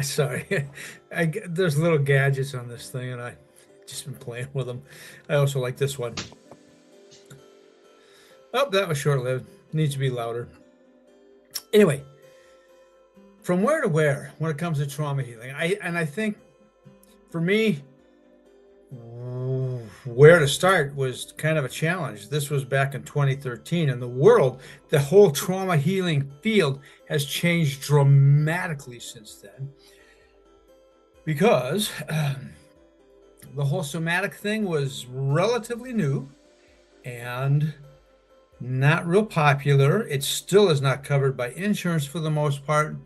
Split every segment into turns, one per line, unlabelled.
Sorry. There's little gadgets on this thing, and I just been playing with them. I also like this one. Oh, that was short-lived. Needs to be louder. Anyway, from where to where when it comes to trauma healing, I think for me, where to start was kind of a challenge. This was back in 2013, and the whole trauma healing field has changed dramatically since then because the whole somatic thing was relatively new and not real popular. It still is not covered by insurance for the most part.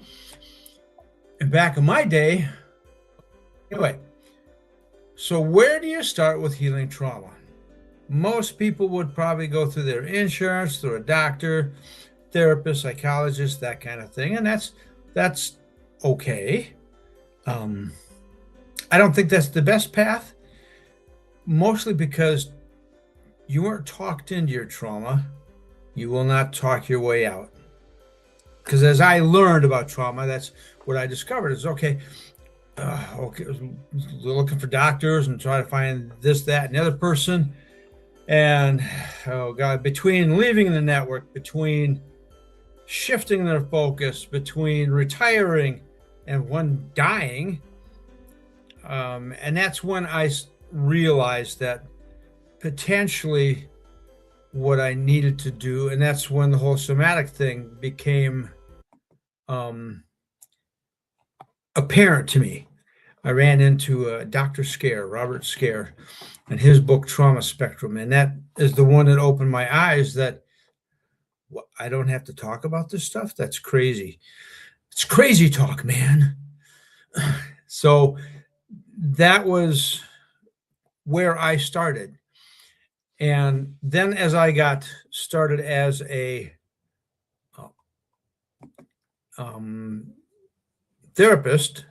And back in my day, anyway, so where do you start with healing trauma? Most people would probably go through their insurance, through a doctor, therapist, psychologist, that kind of thing. And that's okay. I don't think that's the best path, mostly because you weren't talked into your trauma. You will not talk your way out. Because as I learned about trauma, that's what I discovered is okay, looking for doctors and try to find this, that, and the other person. And oh God, between leaving the network, between shifting their focus, between retiring and one dying, and that's when I realized that potentially what I needed to do, and that's when the whole somatic thing became apparent to me. I ran into Dr. Scare, Robert Scare, and his book Trauma Spectrum, and that is the one that opened my eyes that I don't have to talk about this stuff. That's crazy. It's crazy talk, man. So that was where I started. And then as I got started as a therapist,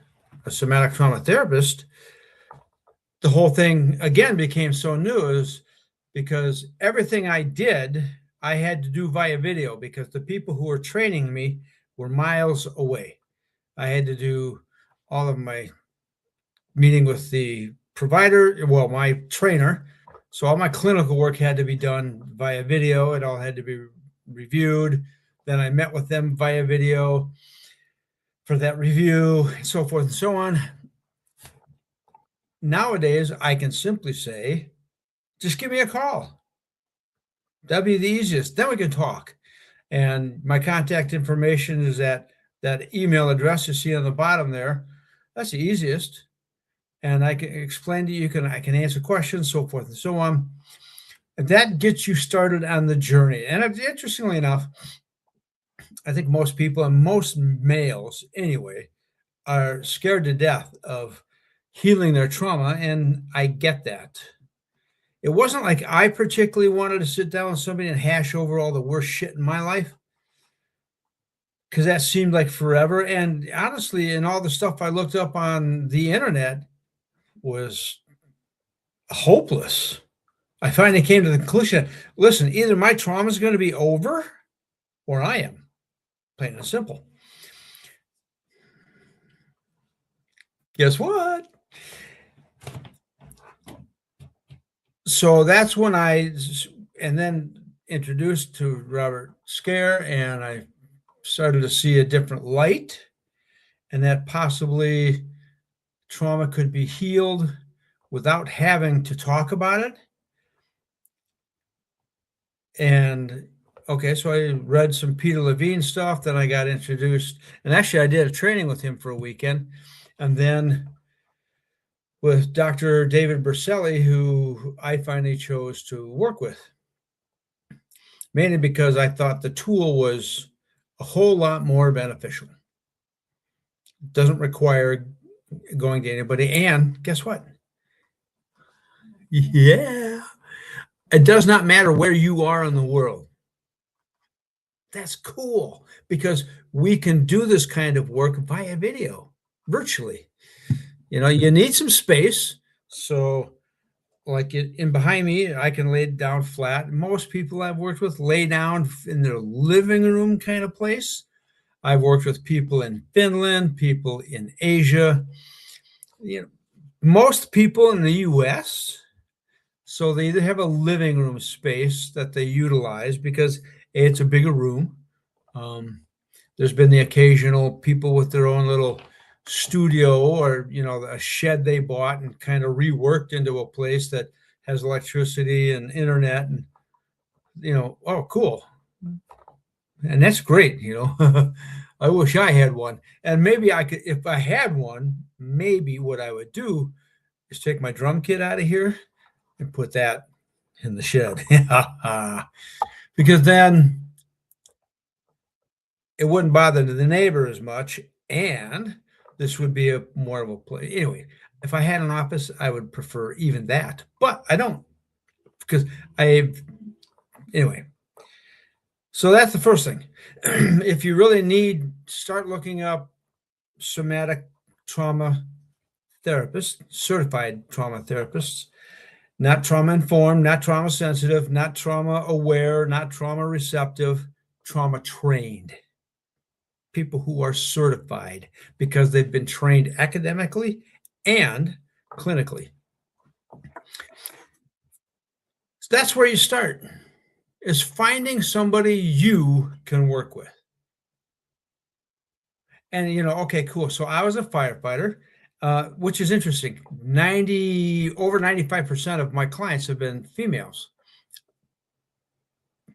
a somatic trauma therapist, the whole thing again became so new is because everything I did, I had to do via video because the people who were training me were miles away. I had to do all of my meeting with the provider, well, my trainer. So all my clinical work had to be done via video. It all had to be reviewed. Then I met with them via video for that review, and so forth and so on. Nowadays, I can simply say, just give me a call. That'd be the easiest. Then we can talk. And my contact information is at that email address you see on the bottom there. That's the easiest. And I can explain to you, I can answer questions, so forth and so on. And that gets you started on the journey. And interestingly enough, I think most people, and most males anyway, are scared to death of healing their trauma. And I get that. It wasn't like I particularly wanted to sit down with somebody and hash over all the worst shit in my life, because that seemed like forever. And honestly, in all the stuff I looked up on the internet was hopeless. I finally came to the conclusion, listen, either my trauma is going to be over or I am. Plain and simple. Guess what? So that's when and then introduced to Robert Scare, and I started to see a different light, and that possibly trauma could be healed without having to talk about it. And okay, so I read some Peter Levine stuff, then I got introduced, and actually I did a training with him for a weekend, and then with Dr. David Berceli, who I finally chose to work with, mainly because I thought the tool was a whole lot more beneficial. It doesn't require going to anybody, and guess what? Yeah, it does not matter where you are in the world. That's cool because we can do this kind of work via video, virtually. You know, you need some space. So like in behind me, I can lay down flat. Most people I've worked with lay down in their living room kind of place. I've worked with people in Finland, people in Asia, most people in the US. So they either have a living room space that they utilize because it's a bigger room. There's been the occasional people with their own little studio or, a shed they bought and kind of reworked into a place that has electricity and internet and, oh, cool. And that's great. I wish I had one. And maybe I could, if I had one, maybe what I would do is take my drum kit out of here and put that in the shed. Because then it wouldn't bother the neighbor as much, and this would be a more of a place. Anyway, if I had an office, I would prefer even that, but I don't, because anyway. So that's the first thing. If you really need, start looking up somatic trauma therapists, certified trauma therapists, not trauma informed, not trauma sensitive, not trauma aware, not trauma receptive, trauma trained. People who are certified because they've been trained academically and clinically. So that's where you start, is finding somebody you can work with. And, okay, cool. So I was a firefighter, which is interesting. Over 95% of my clients have been females.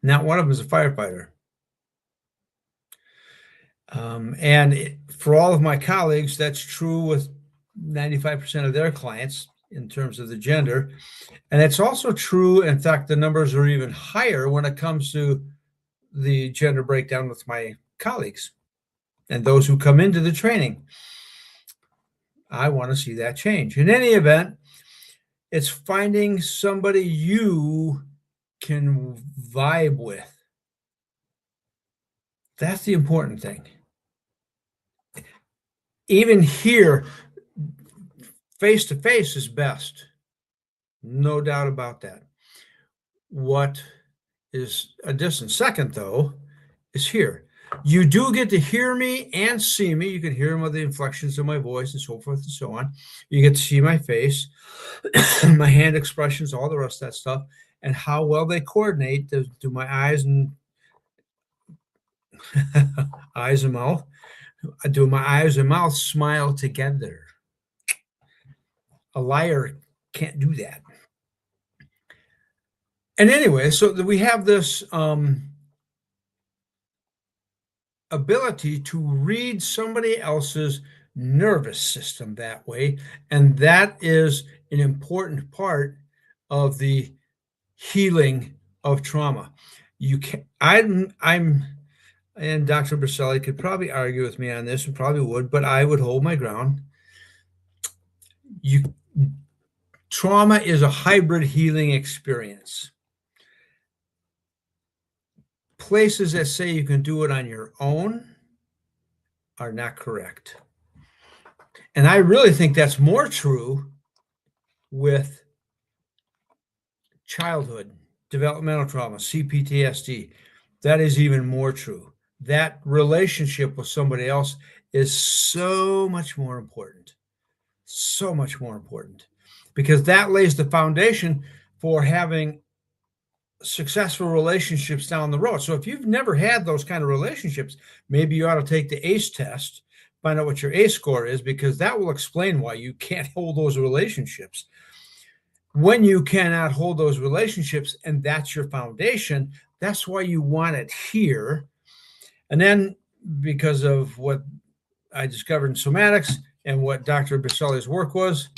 Not one of them is a firefighter. And for all of my colleagues, that's true with 95% of their clients in terms of the gender. And it's also true, in fact, the numbers are even higher when it comes to the gender breakdown with my colleagues and those who come into the training. I want to see that change. In any event, it's finding somebody you can vibe with. That's the important thing. Even here, face-to-face is best. No doubt about that. What is a distant second, though, is here. You do get to hear me and see me. You can hear them with the inflections of my voice and so forth and so on. You get to see my face, my hand expressions, all the rest of that stuff, and how well they coordinate to my eyes and eyes and mouth. Do my eyes and mouth smile together? A liar can't do that. And anyway, so we have this ability to read somebody else's nervous system that way, and that is an important part of the healing of trauma. You can, and Dr. Berceli could probably argue with me on this, and probably would, but I would hold my ground. Trauma is a hybrid healing experience. Places that say you can do it on your own are not correct. And I really think that's more true with childhood developmental trauma, CPTSD. That is even more true. That relationship with somebody else is so much more important. So much more important, because that lays the foundation for having successful relationships down the road. So if you've never had those kind of relationships, maybe you ought to take the ACE test, find out what your ACE score is, because that will explain why you can't hold those relationships. When you cannot hold those relationships and that's your foundation, that's why you want it here. And then because of what I discovered in somatics and what Dr. Berceli's work was,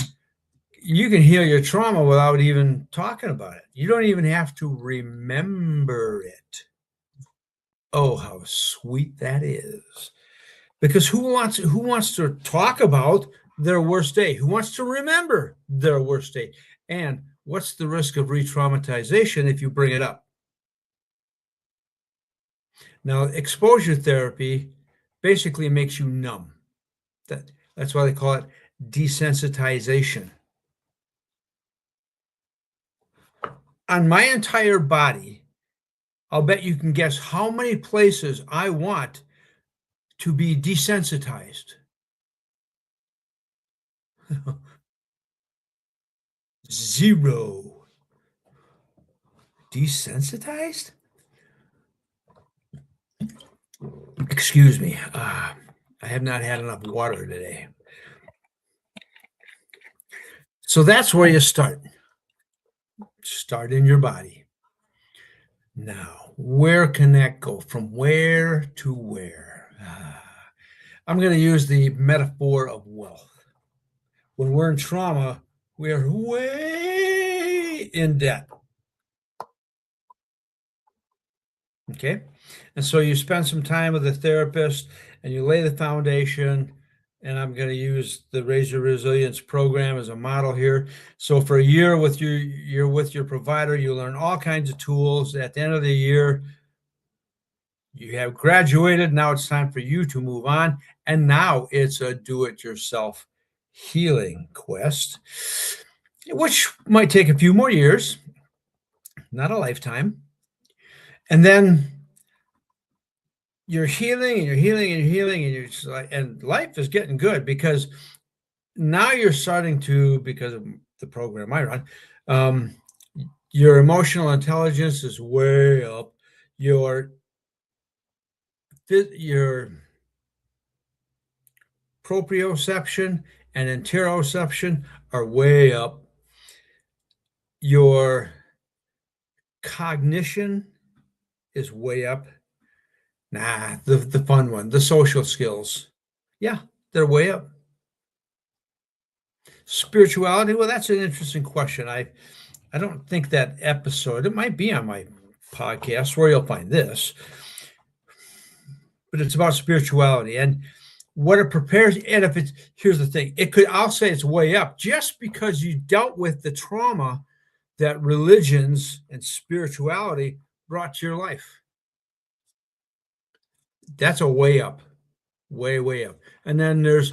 you can heal your trauma without even talking about it. You don't even have to remember it. Oh, how sweet that is. Because who wants to talk about their worst day? Who wants to remember their worst day? And what's the risk of re-traumatization if you bring it up? Now, exposure therapy basically makes you numb. That's why they call it desensitization. On my entire body, I'll bet you can guess how many places I want to be desensitized. Zero. Desensitized? Excuse me. I have not had enough water today. So that's where you start. Start in your body. Now, where can that go? From where to where? I'm going to use the metaphor of wealth. When we're in trauma, we're way in debt. Okay? And so you spend some time with a therapist and you lay the foundation. And I'm going to use the Raise Your Resilience program as a model here. So for a year with your provider, you learn all kinds of tools. At the end of the year, you have graduated. Now it's time for you to move on. And now it's a do-it-yourself healing quest, which might take a few more years, not a lifetime. And then you're healing and you're healing and you're healing and you're just like, and life is getting good because now you're starting to, because of the program I run, your emotional intelligence is way up. Your proprioception and interoception are way up. Your cognition is way up. Nah, the fun one, the social skills. Yeah, they're way up. Spirituality, well, that's an interesting question. I don't think that episode, it might be on my podcast where you'll find this, but it's about spirituality and what it prepares. And if it's, here's the thing, I'll say it's way up just because you dealt with the trauma that religions and spirituality brought to your life. That's a way up, way, way up. And then there's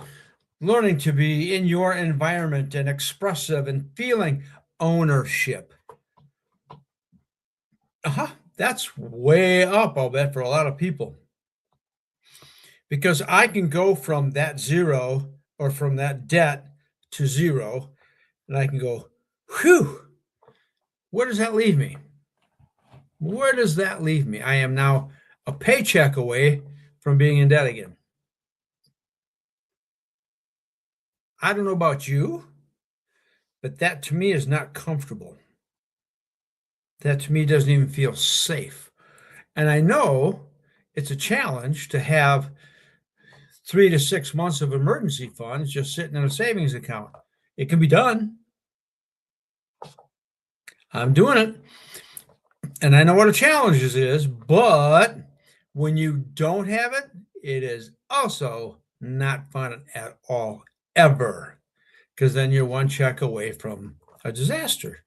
learning to be in your environment and expressive and feeling ownership. That's way up, I'll bet, for a lot of people. Because I can go from that zero or from that debt to zero, and I can go, whew, where does that leave me? Where does that leave me? I am now a paycheck away from being in debt again. I don't know about you, but that to me is not comfortable. That to me doesn't even feel safe. And I know it's a challenge to have 3 to 6 months of emergency funds just sitting in a savings account. It can be done. I'm doing it. And I know what a challenge is, but when you don't have it, it is also not fun at all, ever, because then you're one check away from a disaster.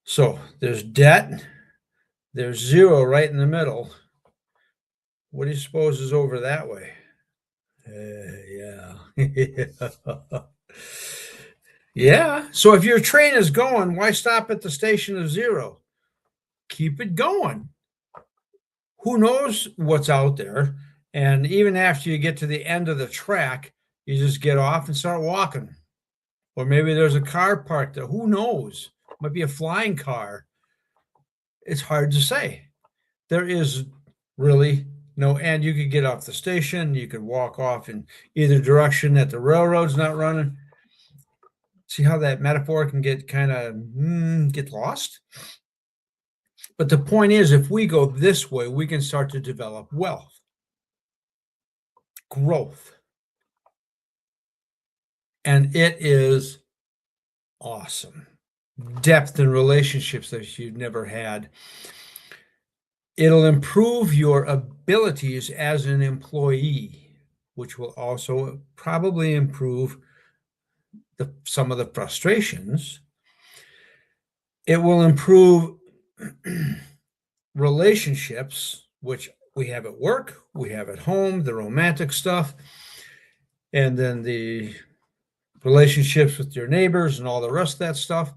So there's debt, there's zero right in the middle. What do you suppose is over that way? Yeah. Yeah. So if your train is going, why stop at the station of zero? Keep it going. Who knows what's out there? And even after you get to the end of the track, you just get off and start walking. Or maybe there's a car parked there. Who knows? Might be a flying car. It's hard to say. There is really no end. You could get off the station. You could walk off in either direction that the railroad's not running. See how that metaphor can get kind of get lost? But the point is, if we go this way, we can start to develop wealth, growth. And it is awesome. Depth in relationships that you've never had. It'll improve your abilities as an employee, which will also probably improve some of the frustrations. It will improve relationships, which we have at work, we have at home, the romantic stuff, and then the relationships with your neighbors and all the rest of that stuff.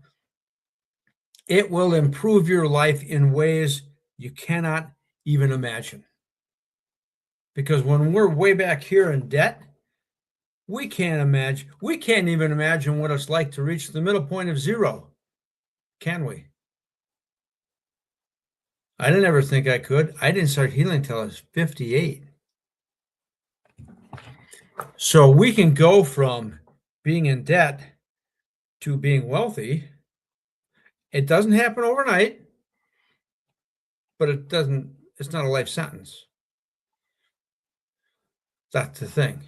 It will improve your life in ways you cannot even imagine. Because when we're way back here in debt, we can't even imagine what it's like to reach the middle point of zero. Can we? I didn't ever think I could. I didn't start healing until I was 58. So we can go from being in debt to being wealthy. It doesn't happen overnight, but it's not a life sentence. That's the thing.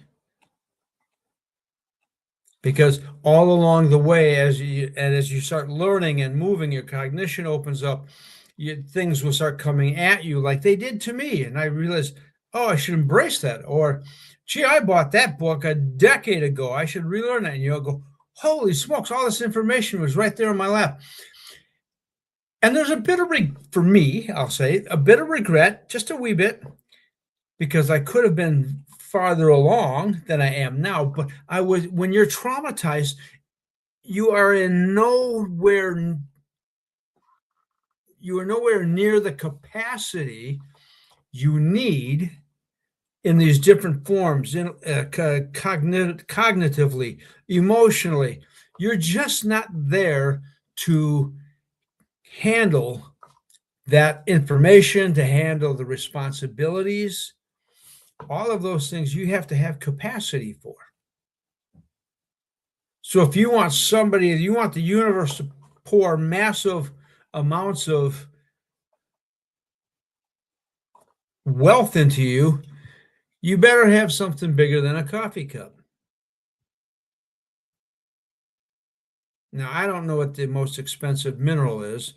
Because all along the way, as you start learning and moving, your cognition opens up, things will start coming at you like they did to me. And I realized, oh, I should embrace that. Or, gee, I bought that book a decade ago. I should relearn it. And you'll go, holy smokes, all this information was right there in my lap. And there's a bit of, for me, I'll say, a bit of regret, just a wee bit, because I could have been farther along than I am now. But when you're traumatized, you are nowhere near the capacity you need in these different forms, cognitively, emotionally. You're just not there to handle that information, to handle the responsibilities. All of those things you have to have capacity for. So if you want the universe to pour massive amounts of wealth into you, you better have something bigger than a coffee cup. Now, I don't know what the most expensive mineral is,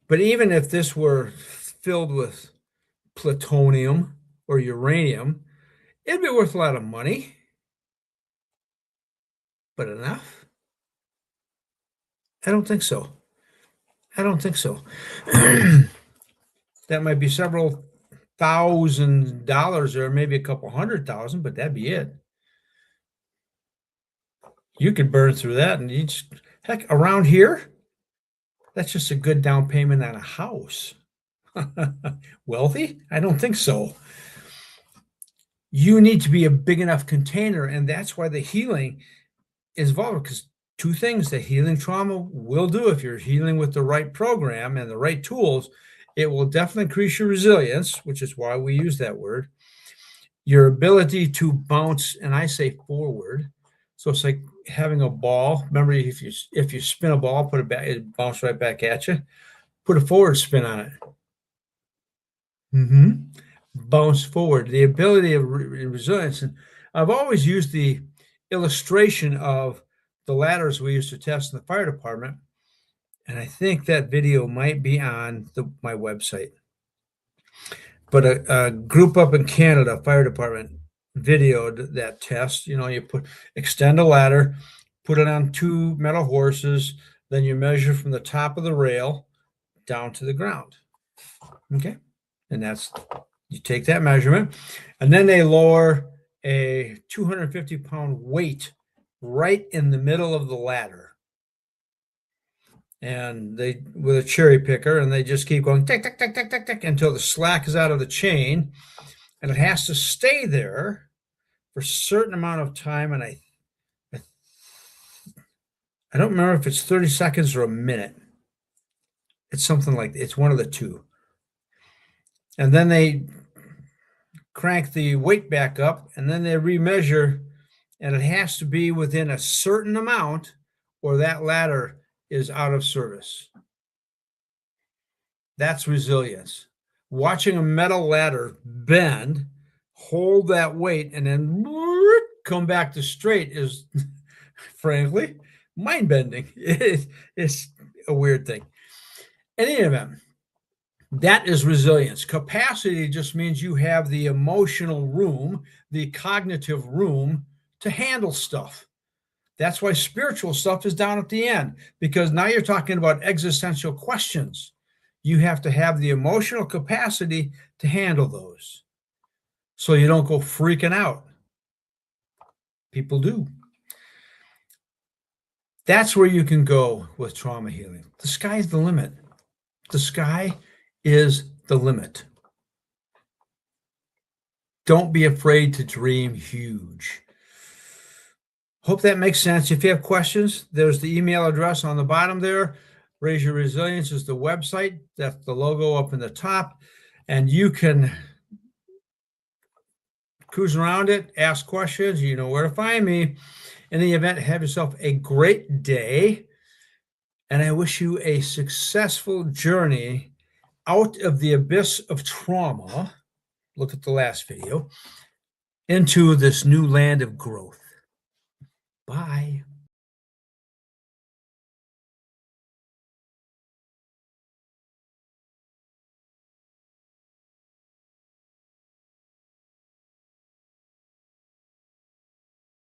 but even if this were filled with plutonium or uranium, it'd be worth a lot of money. But enough? I don't think so. That might be several $1,000 or maybe a couple $100,000, but that'd be it. You could burn through that, and heck, around here, that's just a good down payment on a house. Wealthy? I don't think so. You need to be a big enough container, and that's why the healing is involved, because two things that healing trauma will do, if you're healing with the right program and the right tools, it will definitely increase your resilience, which is why we use that word, your ability to bounce, and I say forward. So it's like having a ball. Remember, if you spin a ball, put it back, it bounces right back at you. Put a forward spin on it. Bounce forward. The ability of resilience. And I've always used the illustration of the ladders we used to test in the fire department. And I think that video might be on my website. But a group up in Canada, fire department, videoed that test. You extend a ladder, put it on two metal horses, then you measure from the top of the rail down to the ground. Okay. And you take that measurement, and then they lower a 250-pound weight right in the middle of the ladder. And they, with a cherry picker, and they just keep going tick, tick, tick, tick, tick, tick, until the slack is out of the chain, and it has to stay there for a certain amount of time. And I don't remember if it's 30 seconds or a minute. It's something like, it's one of the two. And then they crank the weight back up, and then they remeasure, and it has to be within a certain amount or that ladder is out of service. That's resilience. Watching a metal ladder bend, hold that weight, and then come back to straight is, frankly, mind-bending. It's a weird thing. In any event, that is resilience. Capacity just means you have the emotional room, the cognitive room to handle stuff. That's why spiritual stuff is down at the end, because now you're talking about existential questions. You have to have the emotional capacity to handle those, so you don't go freaking out. People do. That's where you can go with trauma healing. The sky's the limit. The sky is the limit. Don't be afraid to dream huge. Hope that makes sense. If you have questions, there's the email address on the bottom there. Raise Your Resilience is the website. That's the logo up in the top. And you can cruise around it, ask questions. You know where to find me. In the event, have yourself a great day. And I wish you a successful journey out of the abyss of trauma. Look at the last video. Into this new land of growth. Bye.